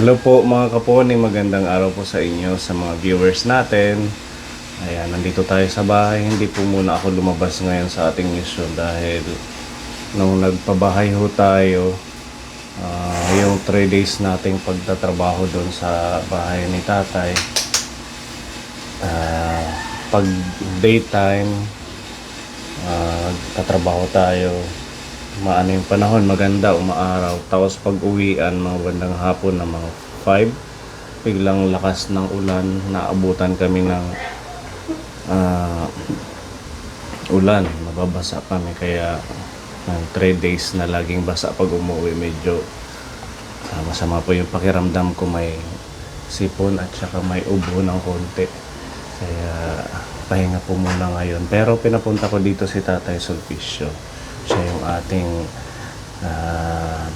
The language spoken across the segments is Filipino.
Hello po mga kaponi, magandang araw po sa inyo, sa mga viewers natin. Ayan, nandito tayo sa bahay. Hindi po muna ako lumabas ngayon sa ating mission dahil nung nagpabahay ho tayo, yung 3 days nating pagtatrabaho doon sa bahay ni tatay. Pag daytime, tatrabaho tayo. Maano yung panahon, maganda, umaaraw. Tapos pag uwian, mga bandang hapon na mga 5, biglang lakas ng ulan, naabutan kami ng ulan, mababasa kami. Kaya ng 3 days na laging basa pag umuwi, medyo masama po yung pakiramdam ko. May sipon at saka may ubo ng konti. Kaya pahinga po muna ngayon. Pero pinapunta ko dito si Tatay Sulpicio. Siya yung ating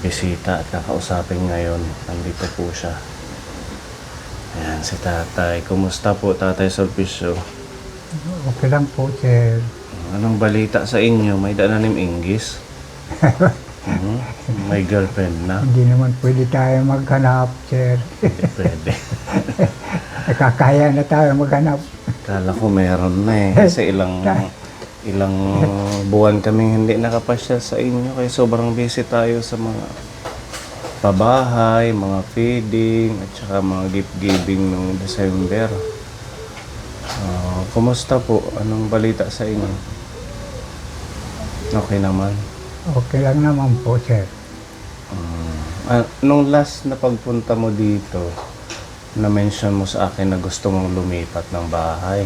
bisita at kakausapin ngayon. Nandito po siya. Ayan si Tatay. Kumusta po, Tatay Sulpicio? Okay lang po, sir. Anong balita sa inyo? May dananim English? May girlfriend na? Hindi naman pwede tayo maghanap, sir. Hindi pwede. Nakakaya na tayo maghanap. Kala ko meron na eh. Kasi ilang buwan kaming hindi nakapasyal sa inyo. Kaya sobrang busy tayo sa mga pabahay, mga feeding, at saka mga gift giving noong December. Kumusta po? Anong balita sa inyo? Okay naman. Okay lang naman po, sir. Nung last na pagpunta mo dito, na-mention mo sa akin na gusto mong lumipat ng bahay.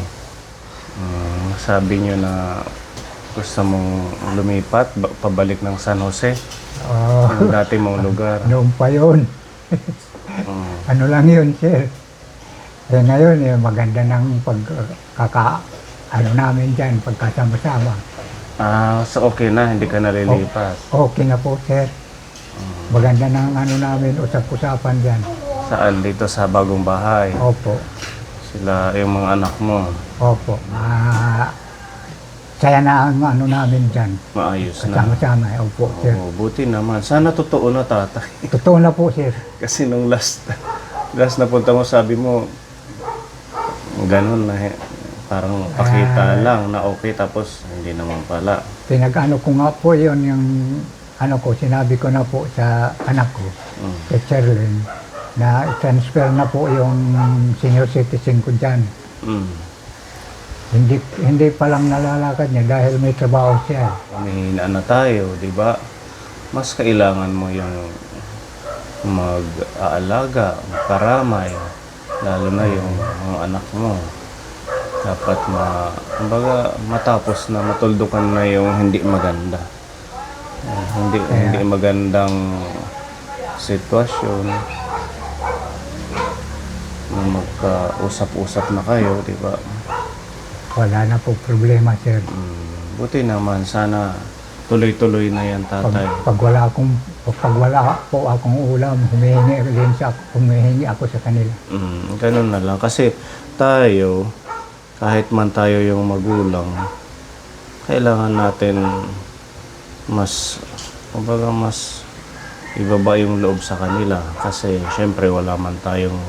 Sabi nyo na gusto mong lumipat, pabalik ng San Jose, yung dati mong lugar. Noon pa yun. Ano lang yun, sir. Eh ngayon, maganda ng ano namin dyan, pagkasama-sama. So okay na, hindi ka nalilipat. Okay na po, sir. Maganda ng ano namin, usap-usapan dyan. Saan? Dito sa bagong bahay? Opo. Sila, yung mga anak mo? Opo. Saya na ang ano namin dyan. Maayos na. Kasama-sama. Opo, sir. Oo, buti naman. Sana totoo na, tatay. Totoo na po, sir. Kasi nung last na punta mo, sabi mo, ganun na parang pakita lang na okay, tapos hindi naman pala. Pinag-ano ko nga po yun, yung ano ko, sinabi ko na po sa anak ko, kay Cherlyn, na transfer na po yung senior citizen ko dyan. Hindi pa lang nalalakad niya dahil may trabaho siya. Humihina na tayo, di ba? Mas kailangan mo yung mag-aalaga, magparamay, lalo na yung mga anak mo. Dapat kumbaga, matapos na, matuldukan na yung hindi maganda. Hindi magandang sitwasyon. Nung magkausap-usap na kayo, di ba? Wala na po problema, sir. Buti naman, sana tuloy-tuloy na yan, tatay. Pag wala po akong ulam, humihingi ako sa kanila. Ganun na lang. Kasi tayo, kahit man tayo yung magulang, kailangan natin mas ibaba yung loob sa kanila. Kasi syempre wala man tayong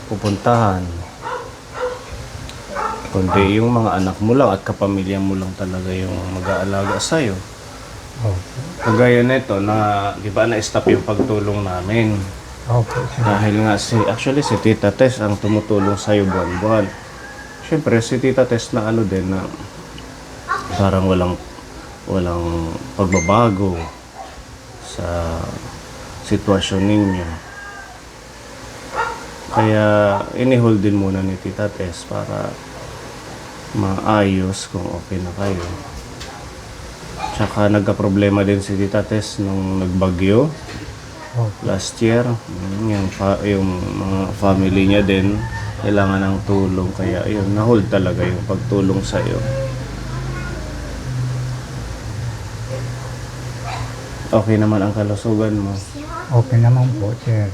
pupuntahan, kundi yung mga anak mo lang at kapamilya mo lang talaga yung mag-aalaga sa'yo. Kagaya nito na, di ba, na-stop yung pagtulong namin. Dahil nga actually si Tita Tess ang tumutulong sa'yo buwan-buwan. Siyempre si Tita Tess na ano din, na parang walang pagbabago sa sitwasyon ninyo. Kaya ini-hold din muna ni Tita Tess para maayos kung okay na kayo. Tsaka nagka-problema din si Tita Tess nung nagbagyo last year. Yung mga family niya din kailangan ng tulong, kaya yun, na-hold talaga yung pagtulong sa'yo. Okay naman ang kalusugan mo? Okay naman po, sir.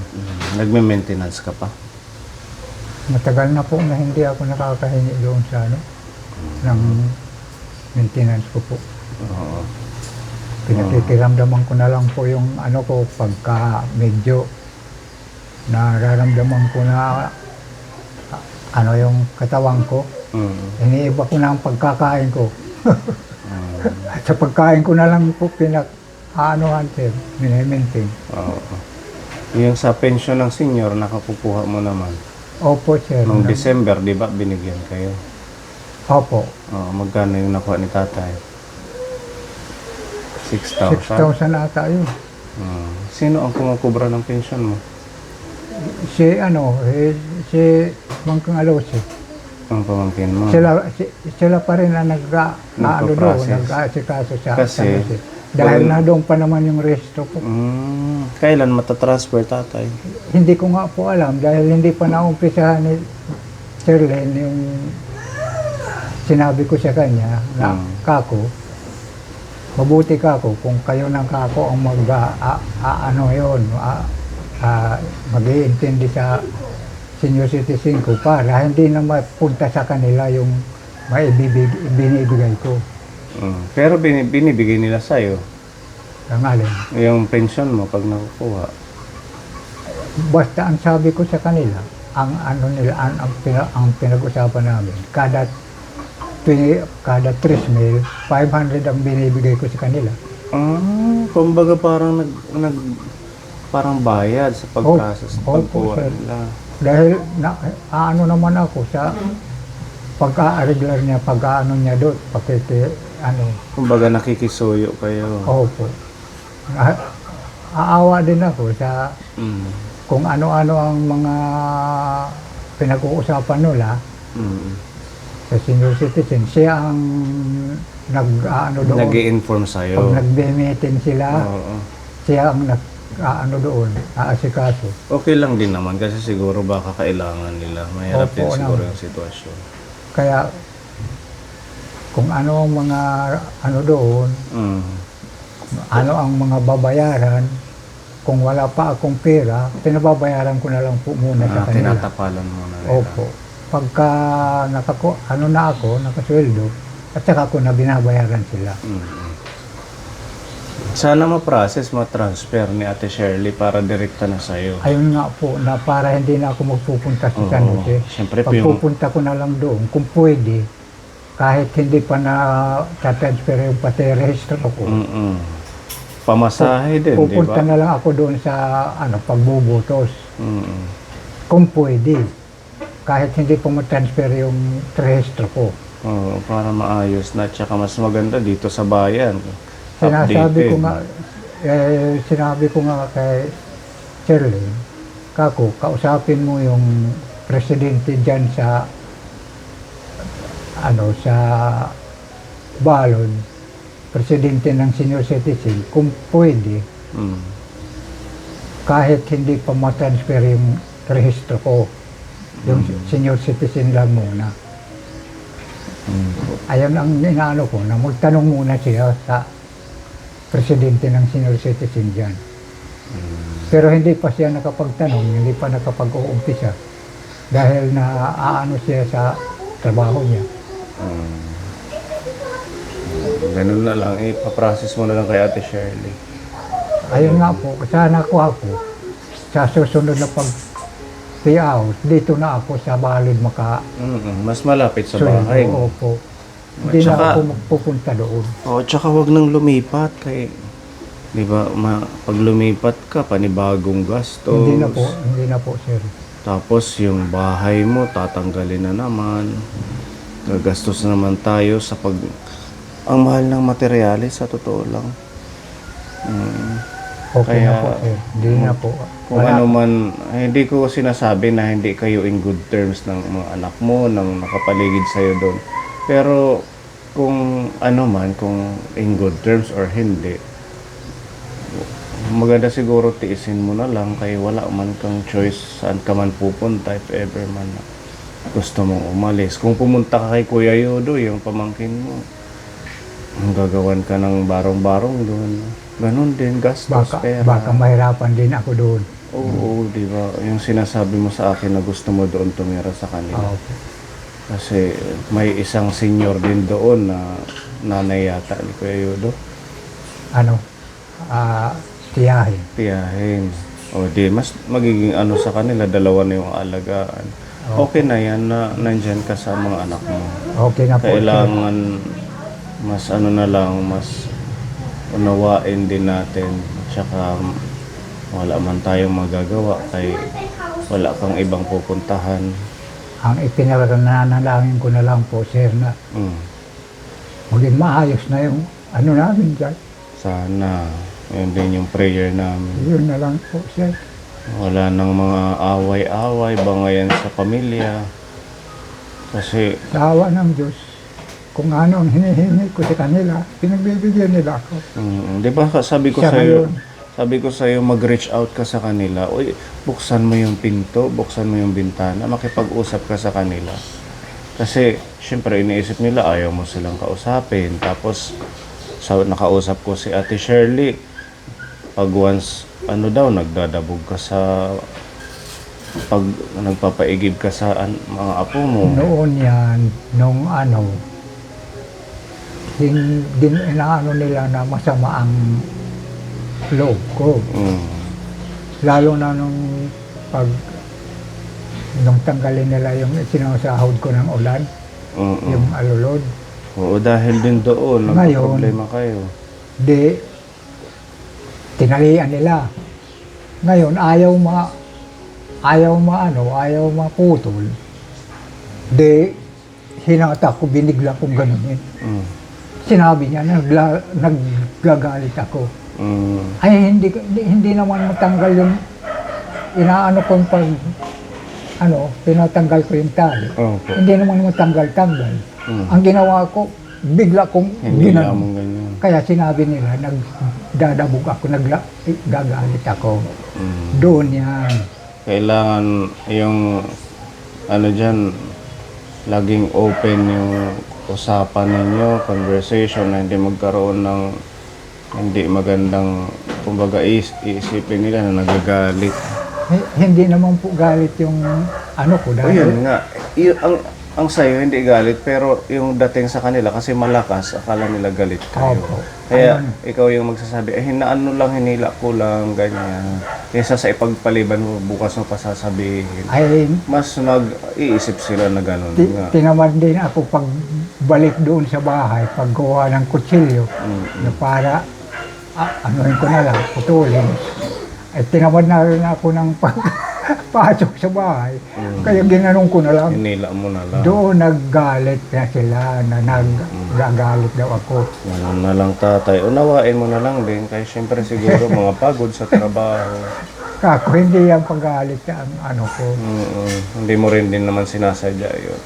Nagme-maintenance ka pa? Matagal na po na hindi ako nakakahingi doon sa ng maintenance ko po. Pinakikiramdaman ko na lang po yung ano ko pagka medyo nararamdaman ko na ano yung katawan ko. Iniiba ko na ang pagkakain ko. Sa pagkain ko na lang po pinag-aanohan, sir, minimintin. Oo. Yung sa pension ng senior, nakakukuha mo naman. Opo, sir. Noong December, di ba, binigyan kayo? Opo. Oo, magkano yung nakuha ni tatay? 6,000? 6,000 ata yun. Sino ang kumukubra ng pension mo? Si si Mangkang Alose. Ang pamangkin mo? Sila pa rin na ano doon, Nagpa-process. nag-aasikaso sa Kasi, San Jose. Dahil na doon pa naman yung resto ko. Kailan matatransfer tatay? Hindi ko nga po alam dahil hindi pa naumpisahan ni Sherlyn yung sinabi ko sa kanya na kako, mabuti kako kung kayo ng kako ang ano yun, mag-iintindi sa senior citizen ko para hindi na mapunta sa kanila yung binibigay ko. Pero binibigay nila sa'yo Ang alin. yung pension mo pag nakukuha. Basta ang sabi ko sa kanila, ang ano nila, ang pinag-usapan namin, kada 3 mil, 500 ang binibigay ko sa kanila. Kumbaga parang parang bayad sa pag-process, Opo, pagkuha sir. nila. Dahil ano naman ako sa pag-a-regular niya, pag-ano niya doon, Kumbaga nakikisuyo kayo. Opo. Aawa din ako sa kung ano-ano ang mga pinag-uusapan nila sa senior citizen. Siya ang nag-ano doon. Nag-i-inform sa'yo. Pag nag-meeting sila, Oo. siya ang nag-ano doon, aasikaso. Okay lang din naman kasi siguro baka kailangan nila. Mahirap Opo, din siguro naman. yung sitwasyon. Kaya kung ano ang mga ano doon, ano ang mga babayaran, kung wala pa akong pera, pinababayaran ko na lang po muna sa kanila. Tinatapalan mo na nila. Opo. Pagka ano na ako, nakasweldo, at saka ko na binabayaran sila. Sana ma-process, ma-transfer ni Ate Shirley para direkta na sa'yo. Ayun nga po, na para hindi na ako magpupunta sa San Oo. Jose. Siyempre po yung... Pagpupunta ko na lang doon, kung pwede, kahit hindi pa na tatransfer yung pati rehistro ko. Pamasahe din, di Pupunta ba? na lang ako doon sa pagbubutos. Kung pwede. Kahit hindi pa matransfer yung rehistro ko. Oo, para maayos na. Tsaka mas maganda dito sa bayan. Sinabi ko nga kay Shirley, kako, kausapin mo yung presidente dyan sa sa Balon, presidente ng senior citizen, kung pwede, kahit hindi pa matransfer yung rehistro ko, yung senior citizen lang muna. Ayun ang inaano ko, na magtanong muna siya sa presidente ng senior citizen dyan. Pero hindi pa siya nakapagtanong, hindi pa nakapag-uumpisa dahil na aano siya sa trabaho niya. Ganun na lang, ipaprocess mo na lang kay Ate Shirley. Ayun nga po, sana ako sa susunod na pag-payout, dito na ako sa Balod Mas malapit sa bahay mo. Opo. Hindi na ako magpupunta doon. Tsaka wag nang lumipat kay... Di ba, pag lumipat ka, panibagong gastos. Hindi na po, sir. Tapos yung bahay mo, tatanggalin na naman. Gagastos na naman tayo sa ang mahal ng materyales, sa totoo lang. Okay Kaya, na po, sir. Hindi na po. Kung ano man, hindi ko sinasabi na hindi kayo in good terms ng mga anak mo, ng nakapaligid sa'yo doon. Pero kung ano man, kung in good terms or hindi, maganda siguro tiisin mo na lang kay wala man kang choice saan ka man pupunta if ever man na gusto mong umalis. Kung pumunta ka kay Kuya Yodo, yung pamangkin mo, gagawan ka ng barong-barong doon. Ganon din, gastos, pera. Baka mahirapan din ako doon. Oo, di ba? Yung sinasabi mo sa akin na gusto mo doon tumira sa kanila. Kasi may isang senior din doon na nanay yata ni Kuya Yodo. Tiyahin. Tiyahin. O di, mas magiging ano sa kanila, dalawa na yung alagaan. Okay na yan na nandyan ka sa mga anak mo. Okay na po. sir. Kailangan mas ano na lang, mas unawain din natin. Tsaka wala man tayong magagawa kay wala kang ibang pupuntahan. Ang ipinanalangin ko na lang po, sir, na Mm. maging maayos na yung ano namin dyan. Sana. Yun din yung prayer namin. Yun na lang po, sir. Wala nang mga away-away, bangayan sa pamilya. Kasi, Sa awa ng Diyos, kung ano ang hinihingi ko sa kanila, pinagbibigyan nila ako. di ba sabi ko Siya sa'yo, ngayon. mag-reach out ka sa kanila. Uy, buksan mo yung pinto, buksan mo yung bintana, makipag-usap ka sa kanila. Kasi, syempre, iniisip nila, ayaw mo silang kausapin. Tapos, nakausap ko si Ate Shirley. Pag once, ano daw, nagdadabog ka sa, pag nagpapaigib ka sa mga apo mo. Noon yan, nung ano, inaano nila na masama ang loob ko. Mm. Lalo na nung tanggalin nila yung sinasahod ko ng ulan, Mm-mm. yung alulod. Oo, dahil din doon, Ngayon, nagka-problema kayo. Di, tinalian nila. Ngayon, ayaw maputol. Di, hinatak ko, binigla kong ganunin. Mm. Sinabi niya, naggagalit ako. Mm. Ay, hindi naman matanggal yung inaano kong pinatanggal ko yung tali. Opo. Hindi naman matanggal-tanggal. Mm. Ang ginawa ko, bigla kong Hindi ginanon. lamang ganyan. Kaya sinabi nila, nagdadabog ako, gagalit ako. Mm. Doon yan. Kailangan yung ano dyan, laging open yung usapan ninyo, conversation na hindi magkaroon ng hindi magandang, kumbaga iisipin nila na nagagalit. Hindi naman po galit yung ano ko. O yun nga, ang sayo hindi galit, pero yung dating sa kanila kasi malakas, akala nila galit kayo. Opo. Kaya Ayun. ikaw yung magsasabi, hinaano lang, hinila ko lang, ganyan. Kaysa sa ipagpaliban mo, bukas mo pa sasabihin. Ay, Mas mag-iisip sila na gano'n nga. tinamad din ako pagbalik doon sa bahay, paggawa ng kutsilyo, na para, anuhin ko na lang, putulin. Ay, tinamad na rin ako ng pasok sa bahay. Kaya ginanong ko na lang. Hinila mo na lang. Doon naggalit na sila, na naggagalit daw ako. Ganun na lang tatay. Unawain mo na lang din. Kaya syempre siguro mga pagod sa trabaho. Kako, hindi yan paggalit ang ano ko. Hindi mo rin din naman sinasadya yun.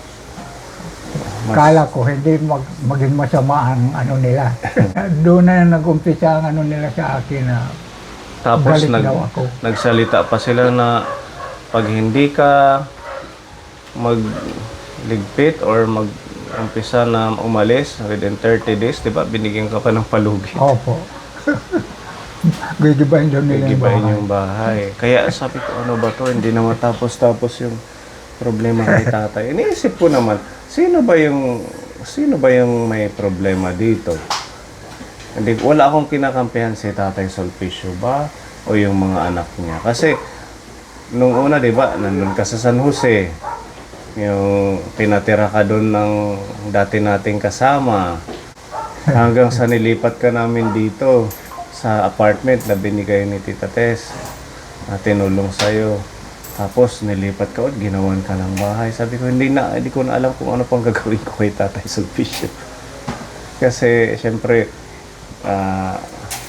Kala ko hindi maging masama ang ano nila. Doon na nag-umpisa ang ano nila sa akin na Tapos galit daw ako. nagsalita pa sila na pag hindi ka magligpit or mag-umpisa na umalis within 30 days, di ba? Binigyan ka pa ng palugi. Opo. Gigibahin daw nila yung Gigibahin bahay. yung bahay. Kaya sabi ko, ano ba to? Hindi na matapos-tapos yung problema kay tatay. Iniisip ko naman, sino ba yung may problema dito? Hindi, wala akong kinakampihan si Tatay Sulpicio ba o yung mga anak niya. Kasi nung una, 'di ba, nandun ka sa San Jose. Yung pinatira ka doon ng dati nating kasama. Hanggang sa nilipat ka namin dito sa apartment na binigay ni Tita Tess na tinulong sa'yo. Tapos nilipat ka ulit, ginawan ka ng bahay. Sabi ko, hindi ko na alam kung ano pang gagawin ko kay Tatay Sulpicio. Kasi syempre,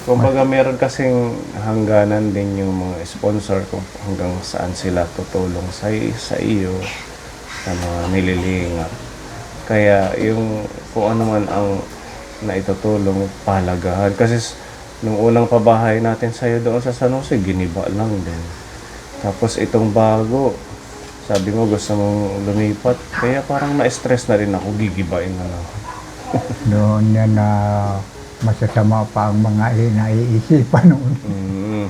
kumbaga meron kasing hangganan din yung mga sponsor kung hanggang saan sila tutulong sa iyo sa mga nililingap. Kaya yung kung ano man ang naitutulong, pahalagahan. Kasi nung unang pabahay natin sa'yo doon sa San Jose, giniba lang din. Tapos itong bago, sabi mo gusto mong lumipat. Kaya parang na-stress na rin ako, gigibain na lang. Doon yan na masasama pa ang mga naiisipan noon.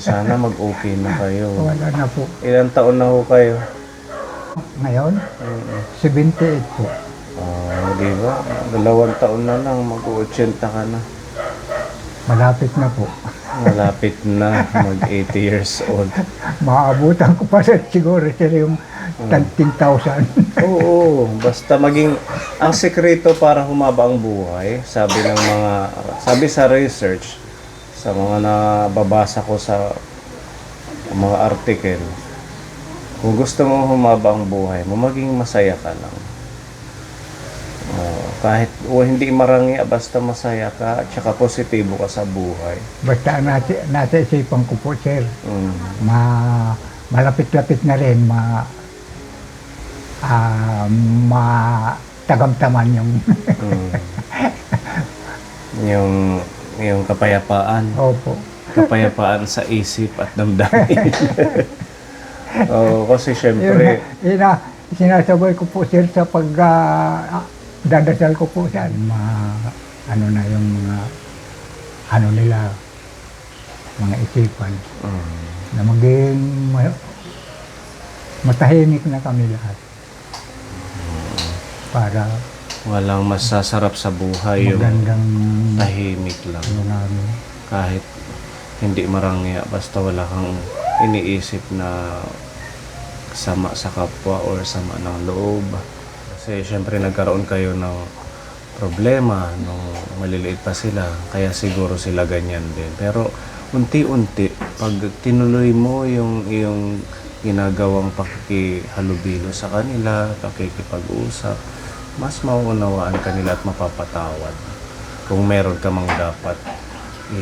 Sana mag-okay na kayo. Wala na po. Ilang taon na ho kayo? Ngayon, 78 po. Di ba? 2 taon na lang, mag-80 ka na. Malapit na po. Malapit na mag 80 years old. Maabutan ko pa sa siguro sila yung 10,000. Oo, basta maging ang sekreto para humaba ang buhay, sabi sa research, sa mga nababasa ko sa mga article, kung gusto mo humaba ang buhay mo, maging masaya ka lang. Kahit hindi marangi, basta masaya ka at saka positibo ka sa buhay. Basta nasa isipan ko po, sir, Mm. malapit-lapit na rin, matagamtaman yung Mm. yung kapayapaan. opo. Kapayapaan sa isip at damdamin. Oo, kasi syempre, Sinasabay ko po, sir, sa dadasal ko po saan, ano na yung mga, ano nila, mga isipan, na maging matahimik na kami lahat. Para walang masasarap sa buhay yung magandang tahimik lang. ano namin. Kahit hindi marangya, basta wala kang iniisip na sama sa kapwa or sama ng loob. Kasi syempre nagkaroon kayo ng problema nung maliliit pa sila, kaya siguro sila ganyan din. Pero unti-unti, pag tinuloy mo yung iyong ginagawang pakikihalubilo sa kanila, pakikipag-usap, mas mauunawaan kanila at mapapatawad. Kung meron ka mang dapat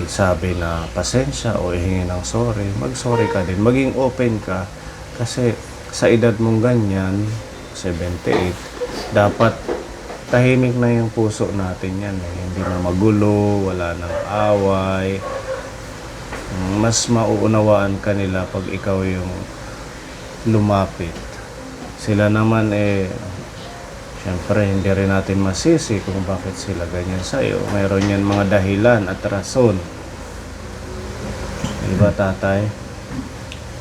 sabi na pasensya o ihingi ng sorry, mag-sorry ka din. Maging open ka kasi sa edad mong ganyan, 78, dapat tahimik na yung puso natin yan. Hindi na magulo, wala nang away. Mas mauunawaan ka nila pag ikaw yung lumapit. Sila naman syempre hindi rin natin masisi kung bakit sila ganyan sa'yo. Mayroon yan mga dahilan at rason. Diba, tatay?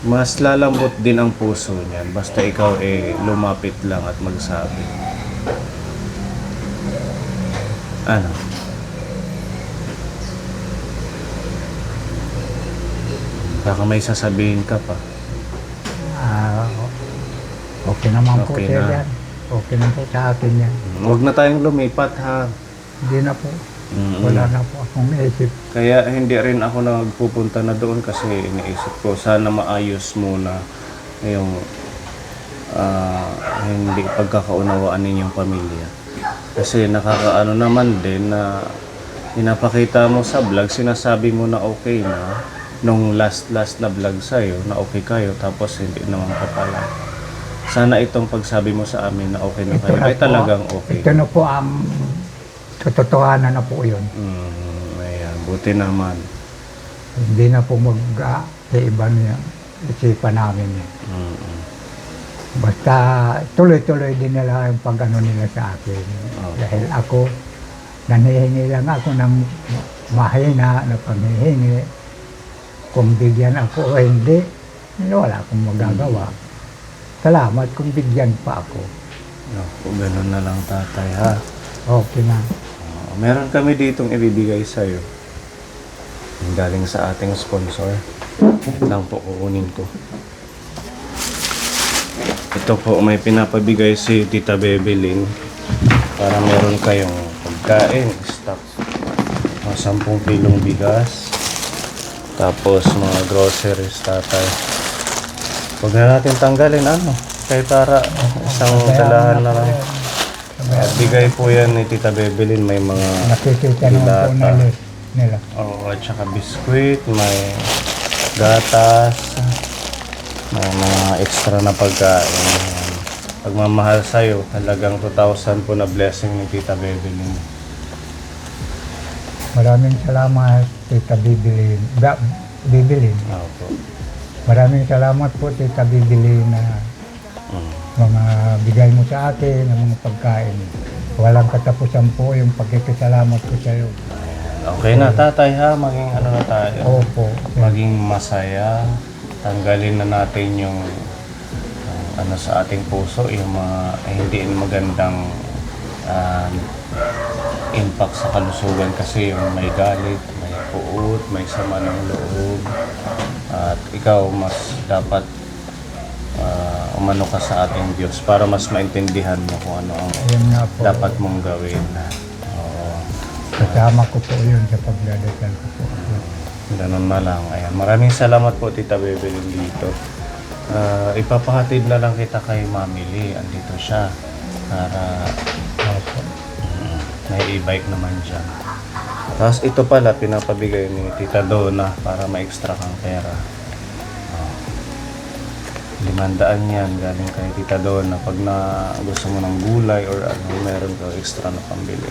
Mas lalambot din ang puso niyan basta ikaw lumapit lang at magsabi. Ano? Baka may sasabihin ka pa. Okay naman po, Okay sir, na. yan. Okay na po sa akin yan. Huwag na tayong lumipat, ha? Hindi na po. Mm. Wala na po akong isip. Kaya hindi rin ako nagpupunta na doon kasi iniisip ko sana maayos muna yung hindi pagkakaunawaan ninyong pamilya. Kasi nakakaano naman din na pinapakita mo sa vlog, sinasabi mo na okay na nung last na vlog sa'yo na okay kayo tapos hindi naman pa pala. Sana itong pagsabi mo sa amin na okay na Ito kayo na ay po, talagang okay. Ito na po ang totohanan na po yun. Ayan, buti naman. Hindi na po mag-iba niya isipan namin. Basta tuloy-tuloy din nila yung pag-ano nila sa akin. Dahil ako, nanihingi lang ako ng mahina na panghihingi. Kung bigyan ako o hindi, wala akong magagawa. Salamat kung bigyan pa ako. Kung ganun na lang, tatay, ha? Okay na. Meron kami ditong ibibigay sa'yo. Galing sa ating sponsor. Lang po kukunin ko. Ito po, may pinapabigay si Tita Bebelyn para meron kayong pagkain, stock. Mga 10 kilong bigas. Tapos mga groceries, tatay. Huwag na natin tanggalin, kaya para isang dalahan na lang. Bigay po yan ni Tita Bebelyn, may mga Nakikita naman po dilata. nila. Oo, at saka biskwit, may gatas, may mga extra na pagkain. Pagmamahal sa'yo, talagang 2,000 po na blessing ni Tita Bebelyn. Maraming salamat, Tita Bibilin. Opo. Maraming salamat po, Tita Bibilin, na mga bigay mo sa akin ng mga pagkain. Walang katapusan po yung pagkikisalamat ko sa iyo. Okay na, tatay, ha? Maging ano na tayo? Opo. Maging masaya. Tanggalin na natin yung sa ating puso, yung mga hindi magandang impact sa kalusugan kasi yung may galit, may puot, may sama ng loob. At ikaw mas dapat umano ka sa ating Diyos para mas maintindihan mo kung ano ang Ayun nga po. dapat mong gawin. Oo. Kasama ko po yun sa pagdadasal ko po. Ganun na lang. Ayan. Maraming salamat po, Tita Bebelyn dito. Ipapahatid na lang kita kay Mami Lee. Andito siya. Para Opo. may e-bike naman dyan. Tapos ito pala, pinapabigay ni Tita Donna para ma-extra kang pera. 500 yan galing kay Tita Donna. Pag gusto mo ng gulay or ano, meron ka extra na pambili.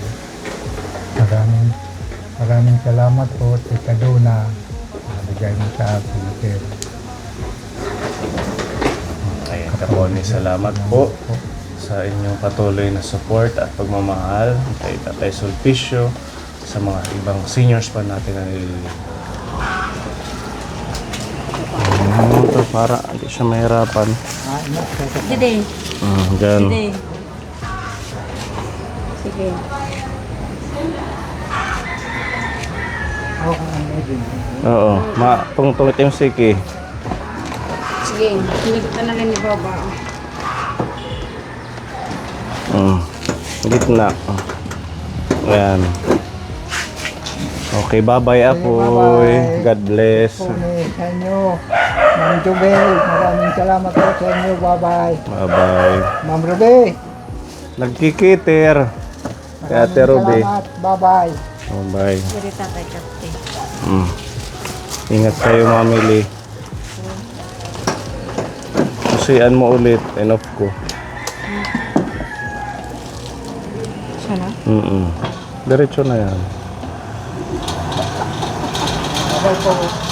Maraming salamat po, Tita Donna. Nabigay mo sa akin, sir. Ayan, Kaponi, salamat po sa inyong patuloy na support at pagmamahal kay Tatay Sulpicio, sa mga ibang seniors pa natin na nililingkod. Ito para hindi siya mahirapan. Dede. Dyan. Dede. Sige. Oo. Tungtong itim siki. Sige. Sinigit na lang ni Baba. Gitna. Ayan. Okay, bye-bye, Apoy. bye-bye. God bless. Po sa inyo. Ma'am Jubel, maraming salamat po sa inyo. Bye-bye. Bye-bye. Ma'am Ruby, Nagkikiter. Kay Ate maraming Ruby. salamat. Bye-bye. Bye-bye. Dede tatay kapte. Ingat kayo, Mami Lee. Susian mo ulit. Enough ko. Sana? Diretso na yan. Bye-bye po.